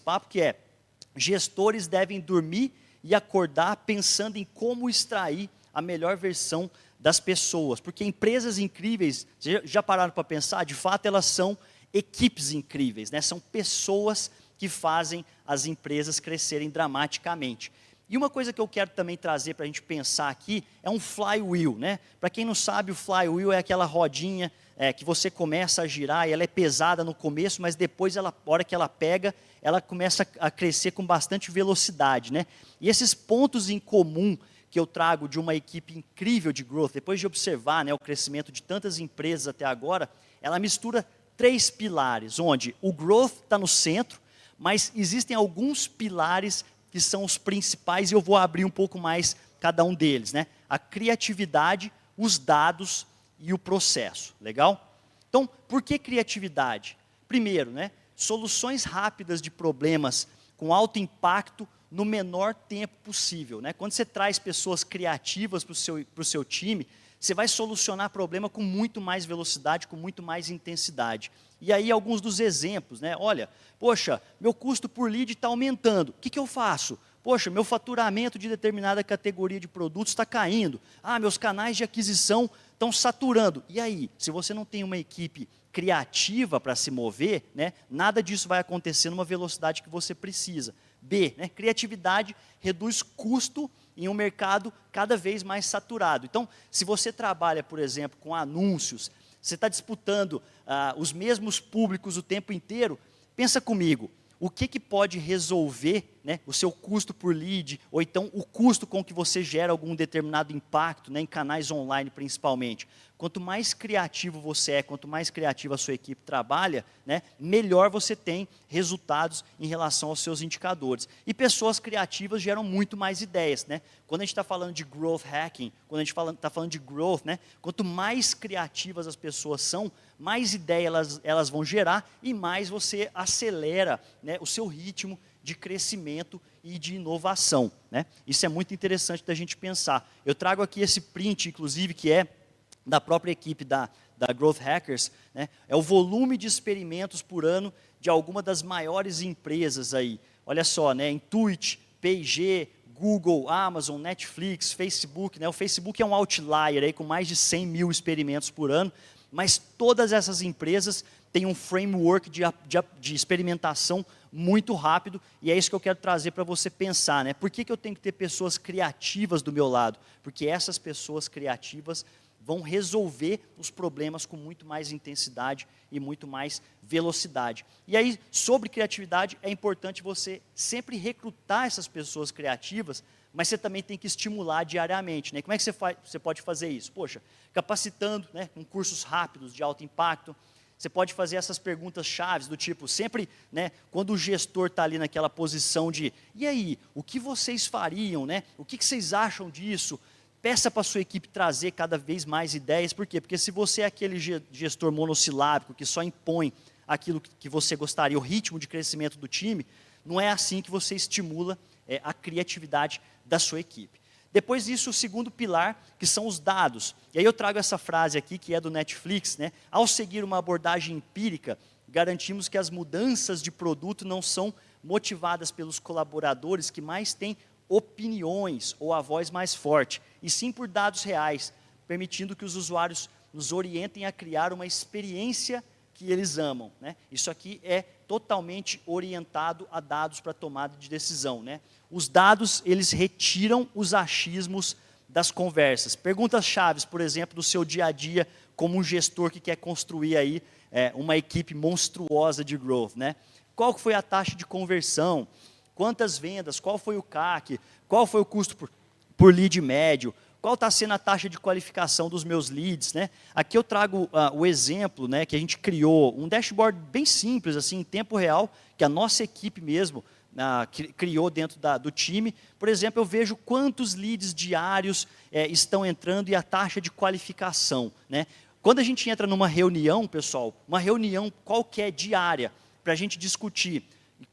papo, que é: gestores devem dormir e acordar pensando em como extrair a melhor versão das pessoas. Porque empresas incríveis, já pararam para pensar? De fato, elas são equipes incríveis, né? São pessoas que fazem as empresas crescerem dramaticamente. E uma coisa que eu quero também trazer para a gente pensar aqui é um flywheel, né? Para quem não sabe, o flywheel é aquela rodinha que você começa a girar e ela é pesada no começo, mas depois, a hora que ela pega, ela começa a crescer com bastante velocidade, né? E esses pontos em comum que eu trago de uma equipe incrível de growth, depois de observar, né, o crescimento de tantas empresas até agora, ela mistura 3 pilares, onde o growth está no centro, mas existem alguns pilares que são os principais, e eu vou abrir um pouco mais cada um deles, né? A criatividade, os dados e o processo, legal? Então, por que criatividade? Primeiro, né, soluções rápidas de problemas com alto impacto no menor tempo possível, né? Quando você traz pessoas criativas para o seu time, você vai solucionar problema com muito mais velocidade, com muito mais intensidade. E aí alguns dos exemplos, né? Olha, poxa, meu custo por lead está aumentando, o que eu faço? Poxa, meu faturamento de determinada categoria de produtos está caindo. Ah, meus canais de aquisição estão saturando. E aí, se você não tem uma equipe criativa para se mover, né, nada disso vai acontecer numa velocidade que você precisa. B, né, criatividade reduz custo em um mercado cada vez mais saturado. Então, se você trabalha, por exemplo, com anúncios, você está disputando os mesmos públicos o tempo inteiro, pensa comigo, o que pode resolver, né, o seu custo por lead, ou então o custo com que você gera algum determinado impacto, né, em canais online principalmente. Quanto mais criativo você é, quanto mais criativa a sua equipe trabalha, né, melhor você tem resultados em relação aos seus indicadores. E pessoas criativas geram muito mais ideias, né? Quando a gente está falando de growth hacking, quando a gente está falando de growth, né, quanto mais criativas as pessoas são, mais ideias elas vão gerar e mais você acelera, né, o seu ritmo de crescimento e de inovação, né? Isso é muito interessante da gente pensar. Eu trago aqui esse print, inclusive, que é da própria equipe da Growth Hackers, né? É o volume de experimentos por ano de alguma das maiores empresas aí. Olha só, né? Intuit, P&G, Google, Amazon, Netflix, Facebook, né? O Facebook é um outlier aí com mais de 100 mil experimentos por ano, mas todas essas empresas têm um framework de experimentação muito rápido, e é isso que eu quero trazer para você pensar, né? Por que eu tenho que ter pessoas criativas do meu lado? Porque essas pessoas criativas vão resolver os problemas com muito mais intensidade e muito mais velocidade. E aí, sobre criatividade, é importante você sempre recrutar essas pessoas criativas, mas você também tem que estimular diariamente, né? Como é que você pode fazer isso? Poxa, capacitando, né, com cursos rápidos de alto impacto. Você pode fazer essas perguntas chaves do tipo, sempre, né, quando o gestor está ali naquela posição de, e aí, o que vocês fariam, né? O que vocês acham disso? Peça para a sua equipe trazer cada vez mais ideias. Por quê? Porque se você é aquele gestor monossilábico que só impõe aquilo que você gostaria, o ritmo de crescimento do time, não é assim que você estimula a criatividade da sua equipe. Depois disso, o segundo pilar, que são os dados. E aí eu trago essa frase aqui, que é do Netflix, né? Ao seguir uma abordagem empírica, garantimos que as mudanças de produto não são motivadas pelos colaboradores que mais têm opiniões ou a voz mais forte, e sim por dados reais, permitindo que os usuários nos orientem a criar uma experiência que eles amam, né? Isso aqui é totalmente orientado a dados para tomada de decisão, né? Os dados, eles retiram os achismos das conversas. Perguntas chaves, por exemplo, do seu dia a dia, como um gestor que quer construir aí uma equipe monstruosa de growth, né? Qual foi a taxa de conversão? Quantas vendas? Qual foi o CAC? Qual foi o custo por lead médio? Qual está sendo a taxa de qualificação dos meus leads, né? Aqui eu trago o exemplo, né, que a gente criou, um dashboard bem simples, assim, em tempo real, que a nossa equipe mesmo criou dentro do time. Por exemplo, eu vejo quantos leads diários estão entrando e a taxa de qualificação, né? Quando a gente entra numa reunião, pessoal, uma reunião qualquer diária, para a gente discutir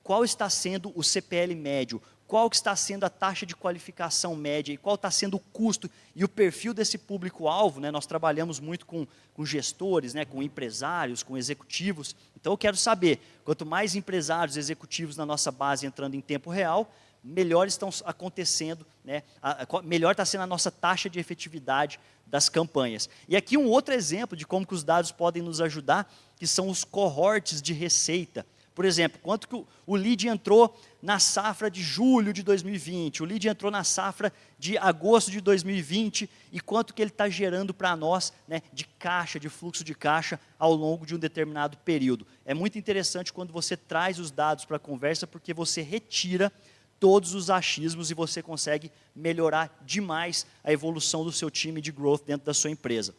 qual está sendo o CPL médio, qual que está sendo a taxa de qualificação média, e qual está sendo o custo e o perfil desse público-alvo, né? Nós trabalhamos muito com gestores, né? Com empresários, com executivos. Então eu quero saber, quanto mais empresários, executivos na nossa base entrando em tempo real, melhor estão acontecendo, né? Melhor está sendo a nossa taxa de efetividade das campanhas. E aqui um outro exemplo de como que os dados podem nos ajudar, que são os cohorts de receita. Por exemplo, quanto que o lead entrou na safra de julho de 2020, o lead entrou na safra de agosto de 2020, e quanto que ele está gerando para nós, né, de caixa, de fluxo de caixa, ao longo de um determinado período. É muito interessante quando você traz os dados para a conversa, porque você retira todos os achismos e você consegue melhorar demais a evolução do seu time de growth dentro da sua empresa.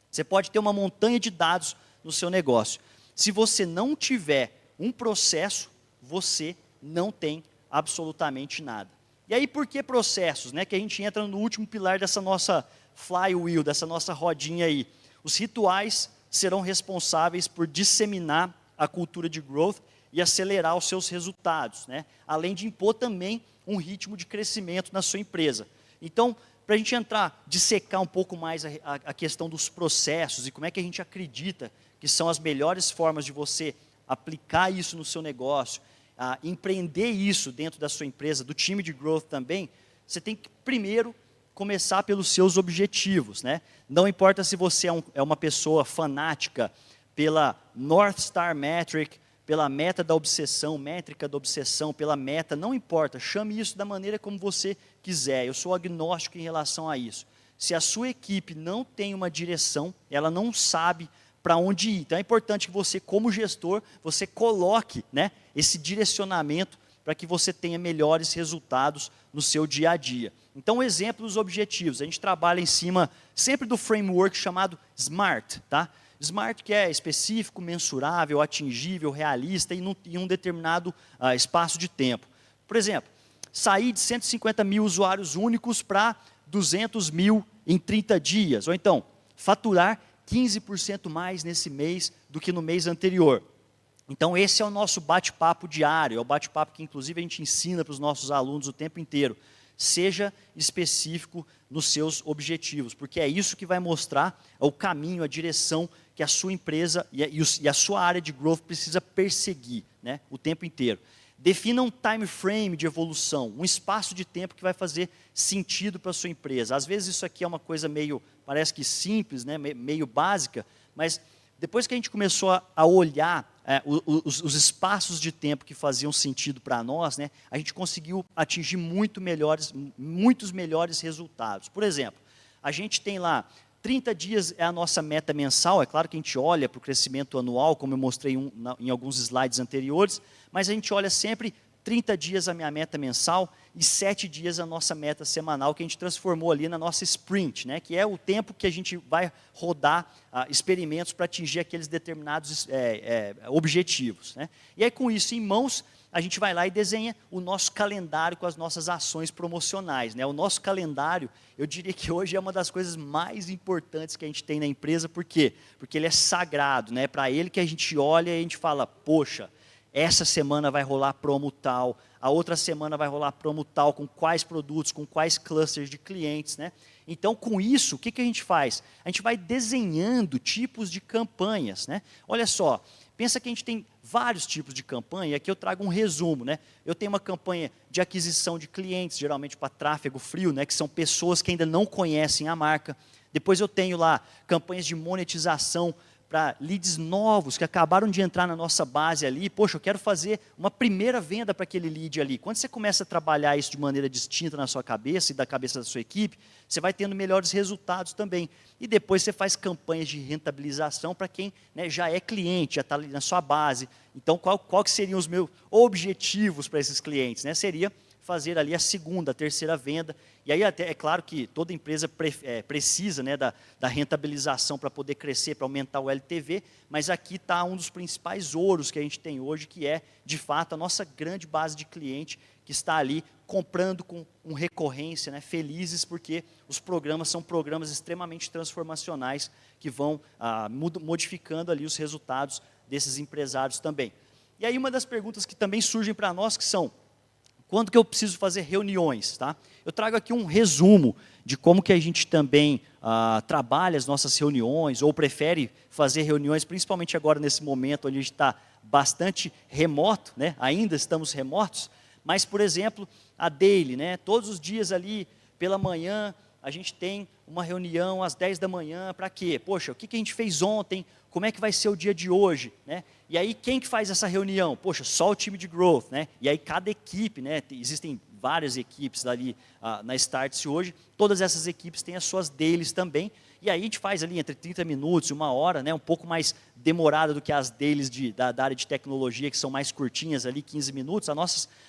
Você pode ter uma montanha de dados no seu negócio. Se você não tiver um processo, você não tem absolutamente nada. E aí por que processos? Né? Que a gente entra no último pilar dessa nossa flywheel, dessa nossa rodinha aí. Os rituais serão responsáveis por disseminar a cultura de growth e acelerar os seus resultados, né? Além de impor também um ritmo de crescimento na sua empresa. Então, para a gente entrar, dissecar um pouco mais a questão dos processos e como é que a gente acredita que são as melhores formas de você aplicar isso no seu negócio, empreender isso dentro da sua empresa, do time de growth também, você tem que primeiro começar pelos seus objetivos, né? Não importa se você é uma pessoa fanática pela North Star Metric, pela meta da obsessão, métrica da obsessão, pela meta, não importa, chame isso da maneira como você quiser, eu sou agnóstico em relação a isso. Se a sua equipe não tem uma direção, ela não sabe para onde ir, então é importante que você, como gestor, você coloque, né, esse direcionamento para que você tenha melhores resultados no seu dia a dia. Então, um exemplo dos objetivos, a gente trabalha em cima sempre do framework chamado SMART, tá? SMART, que é específico, mensurável, atingível, realista e em um determinado espaço de tempo. Por exemplo, sair de 150 mil usuários únicos para 200 mil em 30 dias. Ou então, faturar 15% mais nesse mês do que no mês anterior. Então, esse é o nosso bate-papo diário, é o bate-papo que, inclusive, a gente ensina para os nossos alunos o tempo inteiro. Seja específico nos seus objetivos, porque é isso que vai mostrar o caminho, a direção que a sua empresa e a sua área de growth precisa perseguir, né, o tempo inteiro. Defina um time frame de evolução, um espaço de tempo que vai fazer sentido para a sua empresa. Às vezes isso aqui é uma coisa meio, parece que simples, né, meio básica, mas depois que a gente começou a olhar os espaços de tempo que faziam sentido para nós, né, a gente conseguiu atingir muitos melhores resultados. Por exemplo, a gente tem lá 30 dias é a nossa meta mensal, é claro que a gente olha para o crescimento anual, como eu mostrei em alguns slides anteriores, mas a gente olha sempre 30 dias a minha meta mensal e 7 dias a nossa meta semanal, que a gente transformou ali na nossa sprint, né, que é o tempo que a gente vai rodar experimentos para atingir aqueles determinados objetivos, né. E aí com isso em mãos, a gente vai lá e desenha o nosso calendário com as nossas ações promocionais, né. O nosso calendário, eu diria que hoje é uma das coisas mais importantes que a gente tem na empresa, por quê? Porque ele é sagrado, né, para ele que a gente olha e a gente fala, poxa, essa semana vai rolar promo tal, a outra semana vai rolar promo tal, com quais produtos, com quais clusters de clientes, né? Então, com isso, o que a gente faz? A gente vai desenhando tipos de campanhas, né? Olha só, pensa que a gente tem vários tipos de campanha, e aqui eu trago um resumo, né? Eu tenho uma campanha de aquisição de clientes, geralmente para tráfego frio, né? Que são pessoas que ainda não conhecem a marca. Depois eu tenho lá campanhas de monetização, para leads novos que acabaram de entrar na nossa base ali, poxa, eu quero fazer uma primeira venda para aquele lead ali. Quando você começa a trabalhar isso de maneira distinta na sua cabeça e da cabeça da sua equipe, você vai tendo melhores resultados também. E depois você faz campanhas de rentabilização para quem, né, já é cliente, já está ali na sua base. Então, qual que seriam os meus objetivos para esses clientes? Né? Seria fazer ali a segunda, a terceira venda. E aí até, é claro que toda empresa precisa, né, da rentabilização para poder crescer, para aumentar o LTV, mas aqui está um dos principais ouros que a gente tem hoje, que é, de fato, a nossa grande base de cliente, que está ali comprando com recorrência, né, felizes, porque os programas são programas extremamente transformacionais, que vão modificando ali os resultados desses empresários também. E aí uma das perguntas que também surgem para nós, que são, Quando que eu preciso fazer reuniões, tá? Eu trago aqui um resumo de como que a gente também trabalha as nossas reuniões, ou prefere fazer reuniões, principalmente agora nesse momento onde a gente está bastante remoto, né? Ainda estamos remotos, mas, por exemplo, a daily, né? Todos os dias ali, pela manhã, a gente tem uma reunião às 10 da manhã, para quê? Poxa, o que a gente fez ontem? Como é que vai ser o dia de hoje, né? E aí, quem que faz essa reunião? Poxa, só o time de growth, né? E aí, cada equipe, né? Existem várias equipes ali na Startse hoje, todas essas equipes têm as suas dailies também, e aí a gente faz ali entre 30 minutos e 1 hora, né? Um pouco mais demorada do que as dailies da área de tecnologia, que são mais curtinhas ali, 15 minutos.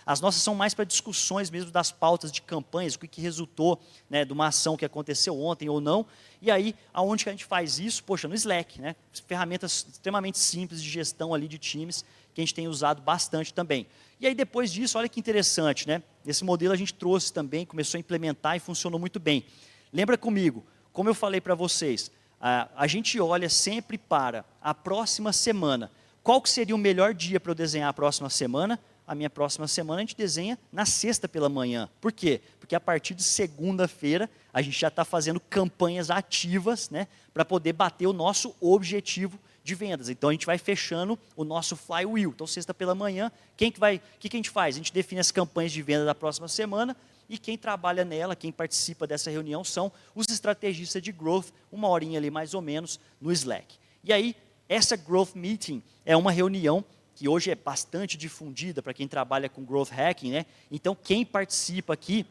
As nossas são mais para discussões mesmo das pautas de campanhas, o que resultou, né, de uma ação que aconteceu ontem ou não. E aí, aonde que a gente faz isso? Poxa, no Slack, né? Ferramentas extremamente simples de gestão ali de times, que a gente tem usado bastante também. E aí, depois disso, olha que interessante, né? Esse modelo a gente trouxe também, começou a implementar e funcionou muito bem. Lembra comigo, como eu falei para vocês, a gente olha sempre para a próxima semana. Qual que seria o melhor dia para eu desenhar a próxima semana? A minha próxima semana a gente desenha na sexta pela manhã. Por quê? Porque a partir de segunda-feira a gente já está fazendo campanhas ativas, né, para poder bater o nosso objetivo de vendas. Então a gente vai fechando o nosso flywheel. Então sexta pela manhã, o que a gente faz? A gente define as campanhas de venda da próxima semana e quem trabalha nela, quem participa dessa reunião são os estrategistas de growth, 1 horinha ali mais ou menos no Slack. E aí, essa growth meeting é uma reunião que hoje é bastante difundida para quem trabalha com growth hacking, né? Então, quem participa aqui,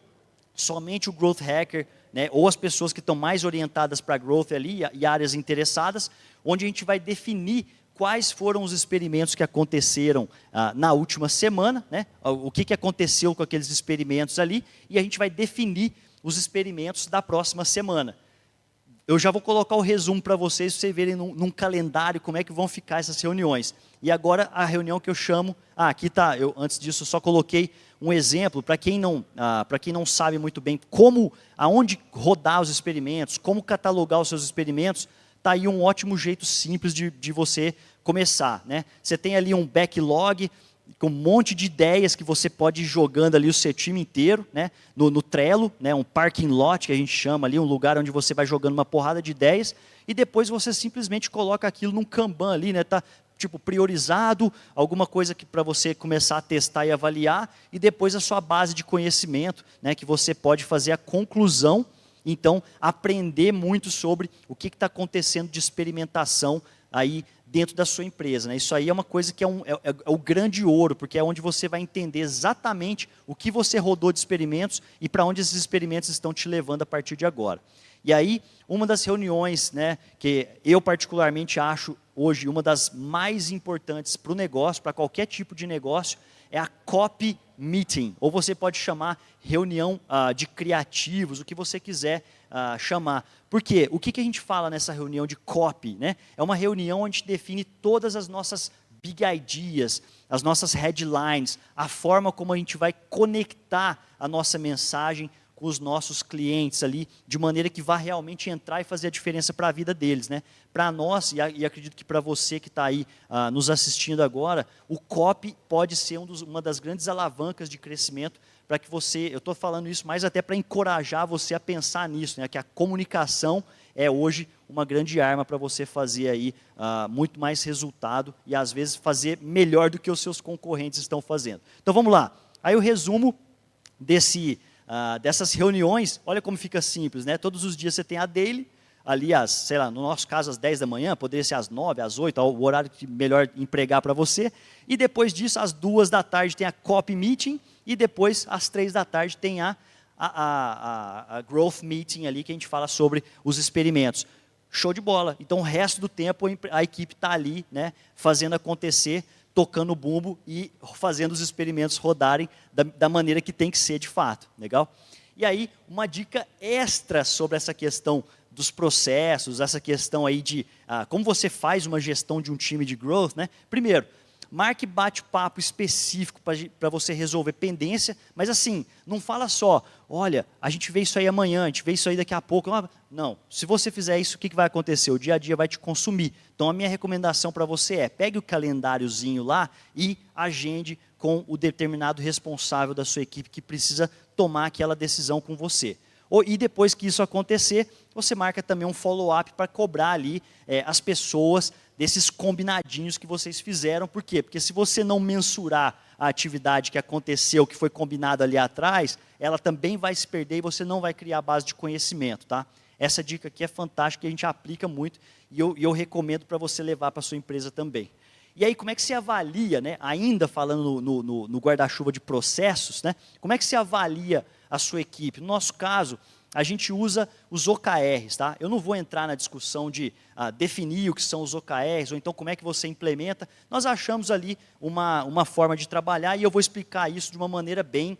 somente o growth hacker, né, ou as pessoas que estão mais orientadas para growth ali e áreas interessadas, onde a gente vai definir quais foram os experimentos que aconteceram na última semana, né, o que aconteceu com aqueles experimentos ali, e a gente vai definir os experimentos da próxima semana. Eu já vou colocar o resumo para vocês verem num calendário como é que vão ficar essas reuniões. E agora a reunião que eu chamo, aqui está, antes disso eu só coloquei um exemplo, para quem não sabe muito bem aonde rodar os experimentos, como catalogar os seus experimentos, está aí um ótimo jeito simples de você começar, né? Você tem ali um backlog com um monte de ideias que você pode ir jogando ali o seu time inteiro, né? No Trello, né? Um parking lot que a gente chama ali, um lugar onde você vai jogando uma porrada de ideias e depois você simplesmente coloca aquilo num Kanban ali, né? Tá tipo priorizado, alguma coisa que para você começar a testar e avaliar e depois a sua base de conhecimento, né? Que você pode fazer a conclusão. Então, aprender muito sobre o que está acontecendo de experimentação aí dentro da sua empresa, né? Isso aí é uma coisa que é o grande ouro, porque é onde você vai entender exatamente o que você rodou de experimentos e para onde esses experimentos estão te levando a partir de agora. E aí, uma das reuniões, né, que eu particularmente acho hoje uma das mais importantes para o negócio, para qualquer tipo de negócio, é a copy meeting, ou você pode chamar reunião de criativos, o que você quiser chamar. Por quê? O que a gente fala nessa reunião de copy, né? É uma reunião onde a gente define todas as nossas big ideas, as nossas headlines, a forma como a gente vai conectar a nossa mensagem com os nossos clientes ali, de maneira que vá realmente entrar e fazer a diferença para a vida deles, né? Para nós, e acredito que para você que está aí nos assistindo agora, o copy pode ser uma das grandes alavancas de crescimento para que você, eu estou falando isso mais até para encorajar você a pensar nisso, né? Que a comunicação é hoje uma grande arma para você fazer aí muito mais resultado e às vezes fazer melhor do que os seus concorrentes estão fazendo. Então vamos lá, aí o resumo dessas reuniões, olha como fica simples, né? Todos os dias você tem a daily, ali sei lá, no nosso caso às 10 da manhã, poderia ser às 9, às 8, o horário que melhor empregar para você, e depois disso, às 2 da tarde tem a copy meeting, e depois às 3 da tarde tem a growth meeting ali, que a gente fala sobre os experimentos. Show de bola, então o resto do tempo a equipe está ali, né, fazendo acontecer, tocando o bumbo e fazendo os experimentos rodarem da maneira que tem que ser de fato, legal? E aí, uma dica extra sobre essa questão dos processos, essa questão aí de como você faz uma gestão de um time de growth, né? Primeiro, marque bate-papo específico para você resolver pendência, mas assim, não fala só, olha, a gente vê isso aí amanhã, a gente vê isso aí daqui a pouco. Não, se você fizer isso, o que vai acontecer? O dia a dia vai te consumir. Então, a minha recomendação para você pegue o calendáriozinho lá e agende com o determinado responsável da sua equipe que precisa tomar aquela decisão com você. E depois que isso acontecer, você marca também um follow-up para cobrar ali as pessoas desses combinadinhos que vocês fizeram. Por quê? Porque se você não mensurar a atividade que aconteceu, que foi combinada ali atrás, ela também vai se perder e você não vai criar base de conhecimento, tá? Essa dica aqui é fantástica, a gente aplica muito e eu recomendo para você levar para a sua empresa também. E aí, como é que se avalia, né? Ainda falando no guarda-chuva de processos, né? Como é que se avalia a sua equipe? No nosso caso, a gente usa os OKRs, tá? Eu não vou entrar na discussão de definir o que são os OKRs, ou então como é que você implementa. Nós achamos ali uma forma de trabalhar e eu vou explicar isso de uma maneira bem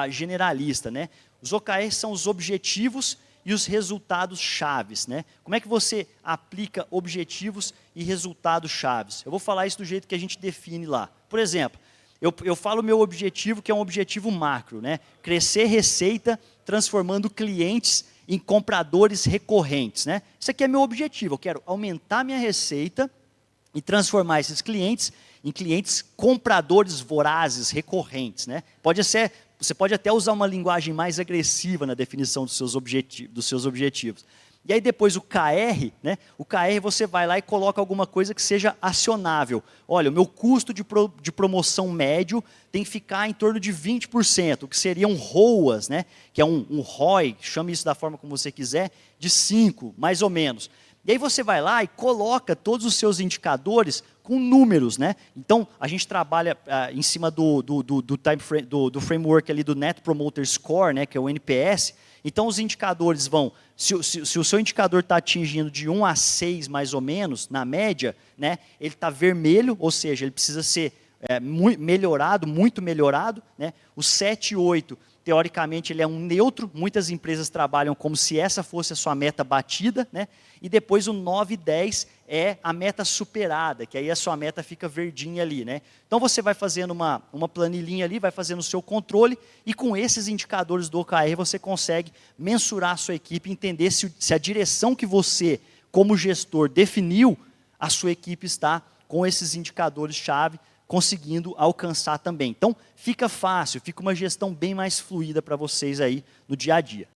generalista, né? Os OKRs são os objetivos e os resultados chaves, né? Como é que você aplica objetivos e resultados chaves? Eu vou falar isso do jeito que a gente define lá. Por exemplo, eu falo o meu objetivo, que é um objetivo macro, né? Crescer receita transformando clientes em compradores recorrentes, né? Isso aqui é meu objetivo, eu quero aumentar minha receita e transformar esses clientes em clientes compradores vorazes, recorrentes, né? Você pode até usar uma linguagem mais agressiva na definição dos seus objetivos. E aí depois o KR, né? O KR você vai lá e coloca alguma coisa que seja acionável. Olha, o meu custo de promoção médio tem que ficar em torno de 20%, o que seria um ROAS, né? Que é um ROI, chame isso da forma como você quiser, de 5, mais ou menos. E aí você vai lá e coloca todos os seus indicadores com números, né? Então, a gente trabalha em cima do framework ali do Net Promoter Score, né? Que é o NPS. Então, os indicadores vão, se o seu indicador está atingindo de 1 a 6, mais ou menos, na média, né? Ele está vermelho, ou seja, ele precisa ser melhorado, muito melhorado, né? O 7 e 8, teoricamente, ele é um neutro. Muitas empresas trabalham como se essa fosse a sua meta batida, né? E depois o 9 e 10 é a meta superada, que aí a sua meta fica verdinha ali, né? Então você vai fazendo uma planilhinha ali, vai fazendo o seu controle, e com esses indicadores do OKR você consegue mensurar a sua equipe, entender se a direção que você, como gestor, definiu, a sua equipe está com esses indicadores-chave, conseguindo alcançar também. Então, fica fácil, fica uma gestão bem mais fluida para vocês aí no dia a dia.